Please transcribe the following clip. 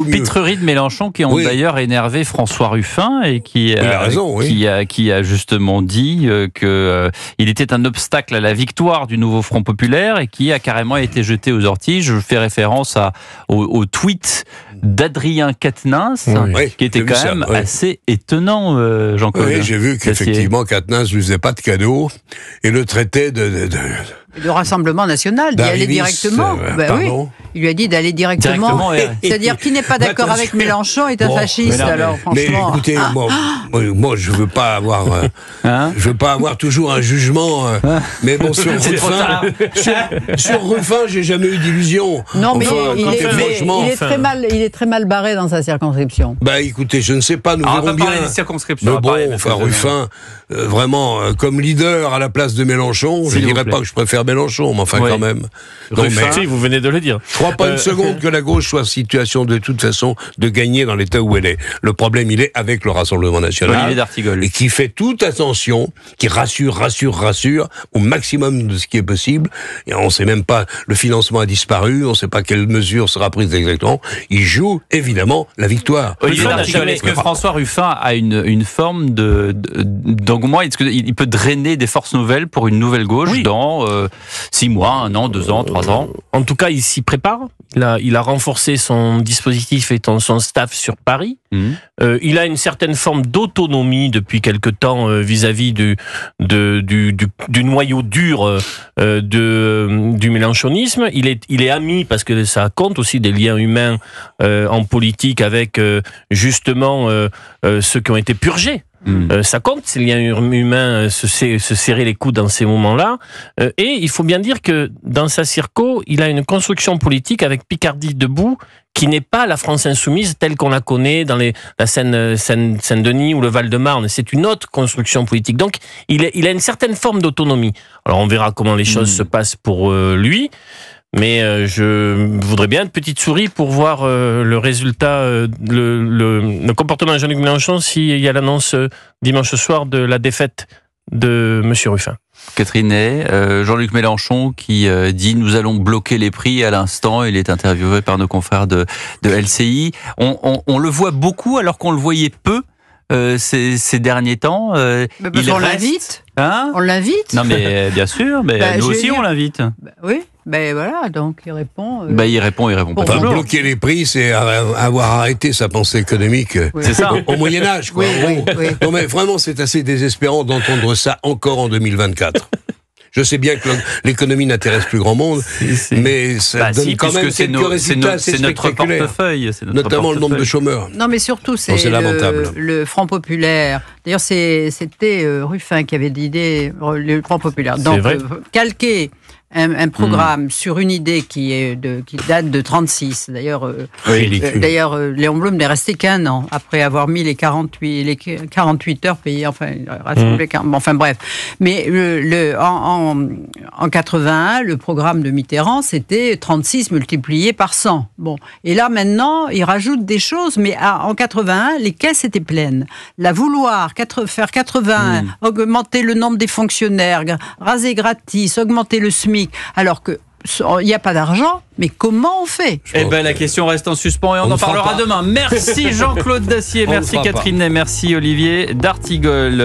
Pitreries de Mélenchon qui ont d'ailleurs énervé François Ruffin et qui a justement dit qu'il était un obstacle à la victoire du nouveau Front Populaire et qui a carrément été jeté aux orties. Je fais référence au tweet d'Adrien Quatennens, qui était quand même assez étonnant, Jean-Claude. Oui, j'ai vu qu'effectivement Quatennens ne lui faisait pas de cadeau et le traitait de Rassemblement National, d'y aller directement. Il lui a dit d'aller directement. C'est-à-dire qu'il n'est pas d'accord avec Mélenchon est un fasciste. Alors franchement. Mais écoutez, moi je veux pas avoir toujours un jugement. Mais bon, sur Ruffin, j'ai jamais eu d'illusion. Non, mais il est très mal barré dans sa circonscription. Bah écoutez, je ne sais pas, nous verrons bien. Mais bon, Ruffin, vraiment comme leader à la place de Mélenchon, je dirais pas que je préfère Mélenchon, mais enfin quand même. Ruffin, vous venez de le dire. Je crois pas une seconde que la gauche soit en situation de toute façon de gagner dans l'état où elle est. Le problème, il est avec le Rassemblement National. Et qui fait toute attention, qui rassure au maximum de ce qui est possible. Et on sait même pas, le financement a disparu, on sait pas quelle mesure sera prise exactement. Il joue évidemment la victoire. Olivier d'Artigol, est-ce que François Ruffin a une forme d'engouement? Est-ce qu'il peut drainer des forces nouvelles pour une nouvelle gauche dans 6 mois, 1 an, 2 ans, 3 ans? En tout cas, il s'y prépare. Il a renforcé son dispositif et son staff sur Paris. Il a une certaine forme d'autonomie depuis quelque temps vis-à-vis du noyau dur du mélenchonisme. Il est ami, parce que ça compte aussi des liens humains en politique avec justement ceux qui ont été purgés. Ça compte, ces liens humains, se serrer les coudes dans ces moments-là. Et il faut bien dire que dans sa circo, il a une construction politique avec Picardie debout, qui n'est pas la France insoumise telle qu'on la connaît dans la Seine-Saint-Denis ou le Val-de-Marne. C'est une autre construction politique. Donc, il a une certaine forme d'autonomie. Alors, on verra comment les choses se passent pour lui. Mais je voudrais bien une petite souris pour voir le résultat, le comportement de Jean-Luc Mélenchon s'il y a l'annonce dimanche soir de la défaite de M. Ruffin. Catherine Ney, Jean-Luc Mélenchon qui dit « Nous allons bloquer les prix » à l'instant. Il est interviewé par nos confrères de LCI. On le voit beaucoup alors qu'on le voyait peu ces derniers temps. On l'invite. On l'invite. Non mais bien sûr, mais nous aussi on l'invite. Oui. Ben voilà, donc il répond. Il répond pas toujours. Bloquer les prix, c'est avoir arrêté sa pensée économique. C'est ça. Au Moyen Âge, quoi. Non mais vraiment, c'est assez désespérant d'entendre ça encore en 2024. Je sais bien que l'économie n'intéresse plus grand monde, mais ça donne quand même quelques résultats assez spectaculaires. Notamment le nombre de chômeurs. Non, mais surtout, c'est le Front Populaire. D'ailleurs, c'était Ruffin qui avait l'idée, le Front Populaire. Donc, calquer un programme sur une idée qui date de 36. D'ailleurs, Léon Blum n'est resté qu'1 an après avoir mis les 48 heures payées. Enfin bref. Mais en 81, le programme de Mitterrand, c'était 36 multiplié par 100. Bon. Et là, maintenant, il rajoute des choses, mais en 81, les caisses étaient pleines. Vouloir faire 81, augmenter le nombre des fonctionnaires, raser gratis, augmenter le SMIC, alors qu'il n'y a pas d'argent, mais comment on fait? La question reste en suspens et on en parlera demain. Merci Jean-Claude Dacier, merci Catherine Ney, merci Olivier d'Artigol.